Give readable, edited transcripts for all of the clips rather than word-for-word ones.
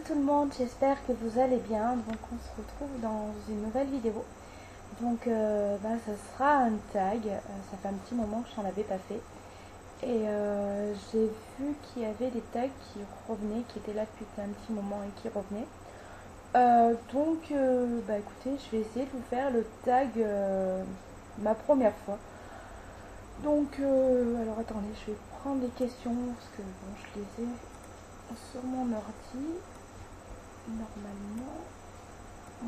tout le monde, j'espère que vous allez bien. Donc on se retrouve dans une nouvelle vidéo. Donc ça sera un tag. Ça fait un petit moment que je n'en avais pas fait. Et j'ai vu qu'il y avait des tags qui revenaient, qui étaient là depuis un petit moment et qui revenaient. Écoutez, je vais essayer de vous faire le tag ma première fois. Donc alors attendez, je vais prendre les questions parce que bon, je les ai sur mon ordi normalement.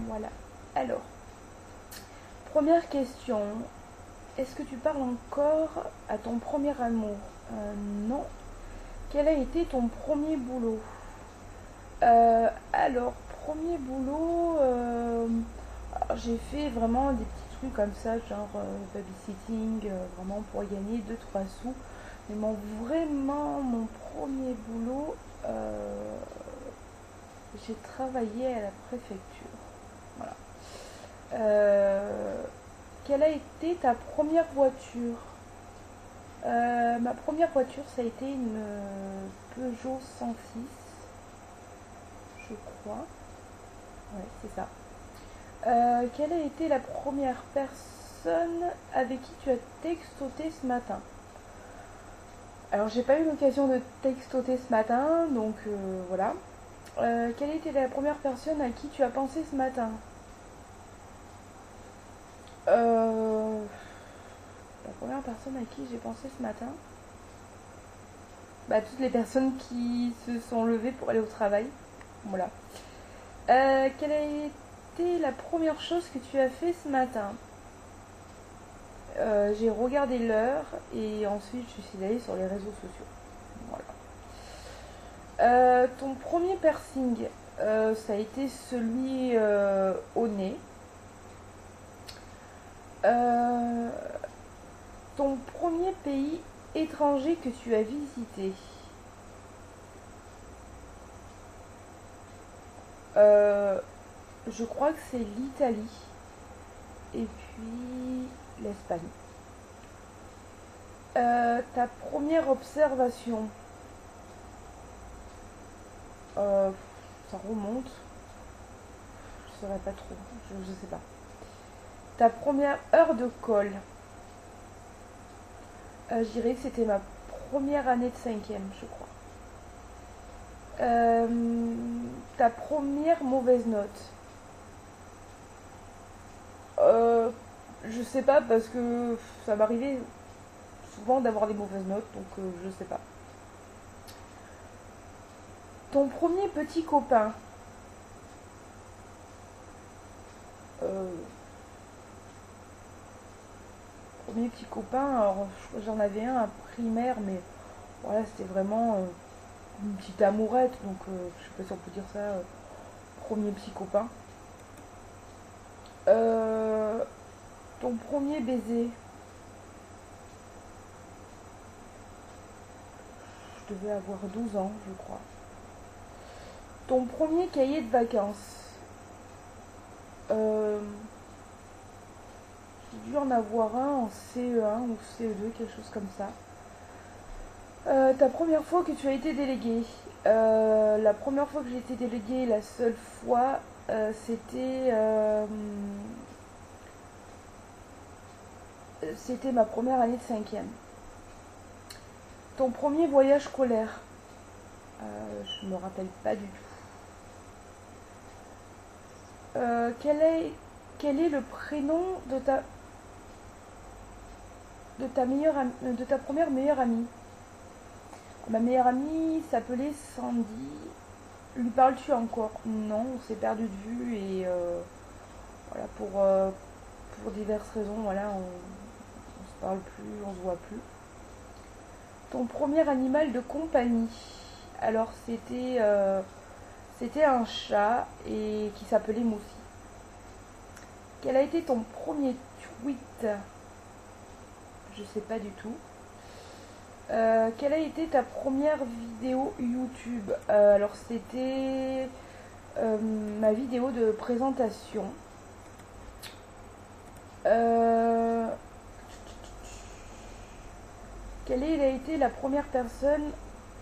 Voilà. Alors, première question. Est-ce que tu parles encore à ton premier amour? Non. Quel a été ton premier boulot? Alors, premier boulot, j'ai fait vraiment des petits trucs comme ça, genre babysitting, vraiment pour gagner deux trois sous. Mais vraiment, mon premier boulot, j'ai travaillé à la préfecture. Voilà. Quelle a été ta première voiture? Ma première voiture, ça a été une Peugeot 106, je crois. Ouais, c'est ça. Quelle a été la première personne avec qui tu as textoté ce matin? Alors, j'ai pas eu l'occasion de textoter ce matin, donc voilà. Quelle a été la première personne à qui tu as pensé ce matin? La première personne à qui j'ai pensé ce matin, toutes les personnes qui se sont levées pour aller au travail. Voilà. Quelle a été la première chose que tu as fait ce matin? J'ai regardé l'heure et ensuite je suis allée sur les réseaux sociaux. Voilà. Ton premier piercing, ça a été celui au nez. Ton premier pays étranger que tu as visité? Je crois que c'est l'Italie et puis l'Espagne. Ta première observation, ça remonte. Je saurais pas trop, je sais pas. Ta première heure de colle, je dirais que c'était ma première année de 5e, je crois. Ta première mauvaise note, je sais pas parce que ça m'arrivait souvent d'avoir des mauvaises notes, donc je sais pas. Ton premier petit copain, premier petit copain, alors j'en avais un à primaire, mais voilà, c'était vraiment une petite amourette, donc je sais pas si on peut dire ça, premier petit copain. Ton premier baiser, je devais avoir 12 ans, je crois. Ton premier cahier de vacances, j'ai dû en avoir un en CE1 ou CE2, quelque chose comme ça. Ta première fois que tu as été déléguée, la première fois que j'ai été déléguée, la seule fois, c'était ma première année de 5e. Ton premier voyage scolaire, je me rappelle pas du tout. Quel est le prénom de ta première meilleure amie? Ma meilleure amie s'appelait Sandy. Lui parles-tu encore? Non, on s'est perdu de vue et voilà, pour diverses raisons, voilà, on se parle plus, on se voit plus. Ton premier animal de compagnie, alors c'était un chat et qui s'appelait Moussi. Quel a été ton premier tweet? Je sais pas du tout. Quelle a été ta première vidéo YouTube? Alors c'était ma vidéo de présentation. Quelle a été la première personne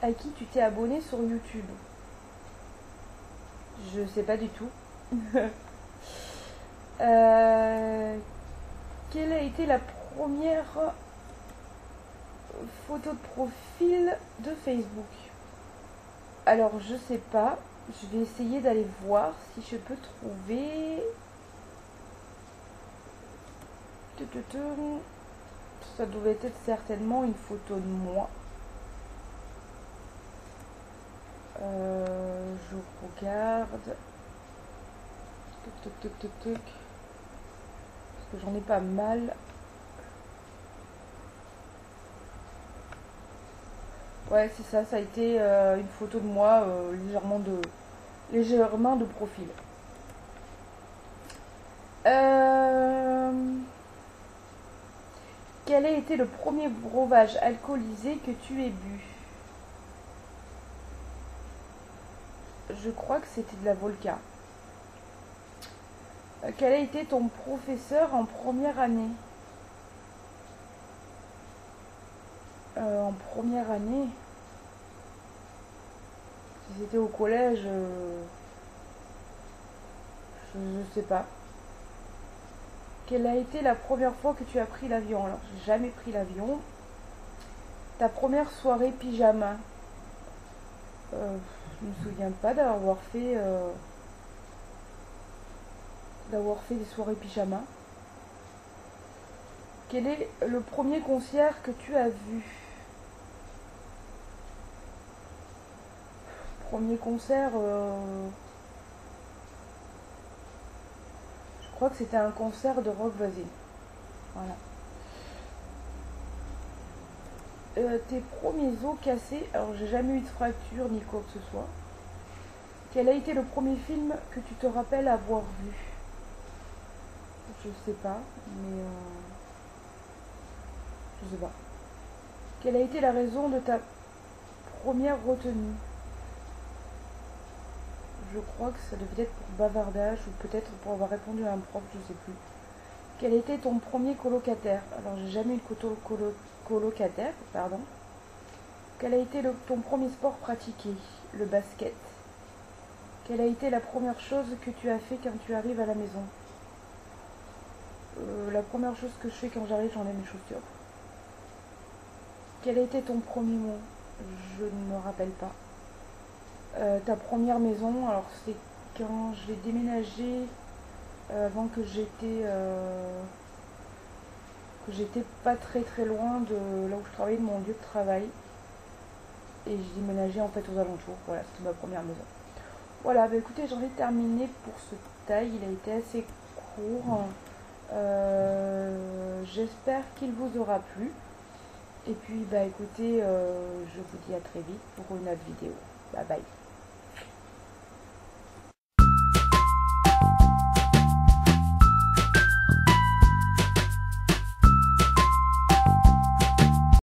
à qui tu t'es abonné sur YouTube? Je sais pas du tout. Quelle a été la première photo de profil de Facebook? Alors, je sais pas. Je vais essayer d'aller voir si je peux trouver. Ça devait être certainement une photo de moi. Je regarde. Parce que j'en ai pas mal. Ouais, c'est ça. Ça a été une photo de moi légèrement de profil. Quel a été le premier breuvage alcoolisé que tu aies bu? Je crois que c'était de la Volca. Quel a été ton professeur en première année? En première année, si c'était au collège, je sais pas. Quelle a été la première fois que tu as pris l'avion? Alors, j'ai jamais pris l'avion. Ta première soirée pyjama? Je me souviens pas d'avoir fait des soirées pyjama. Quel est le premier concert que tu as vu? Premier concert, je crois que c'était un concert de Rock Voisine. Voilà. Tes premiers os cassés, alors j'ai jamais eu de fracture ni quoi que ce soit. Quel a été le premier film que tu te rappelles avoir vu? Je sais pas, mais je sais pas. Quelle a été la raison de ta première retenue? Je crois que ça devait être pour bavardage ou peut-être pour avoir répondu à un prof, je sais plus. Quel était ton premier colocataire? Alors j'ai jamais eu de colocataire, pardon. Quel a été ton premier sport pratiqué? Le basket. Quelle a été la première chose que tu as fait quand tu arrives à la maison? La première chose que je fais quand j'arrive, j'enlève mes chaussures. Quel a été ton premier mot? Je ne me rappelle pas. Ta première maison, alors c'est quand j'ai déménagé avant que j'étais pas très très loin de là où je travaillais, de mon lieu de travail. Et j'ai déménagé en fait aux alentours. Voilà, c'était ma première maison. Voilà, bah écoutez, j'en ai terminé pour ce taille. Il a été assez court. J'espère qu'il vous aura plu. Et puis, bah écoutez, je vous dis à très vite pour une autre vidéo. Bye bye.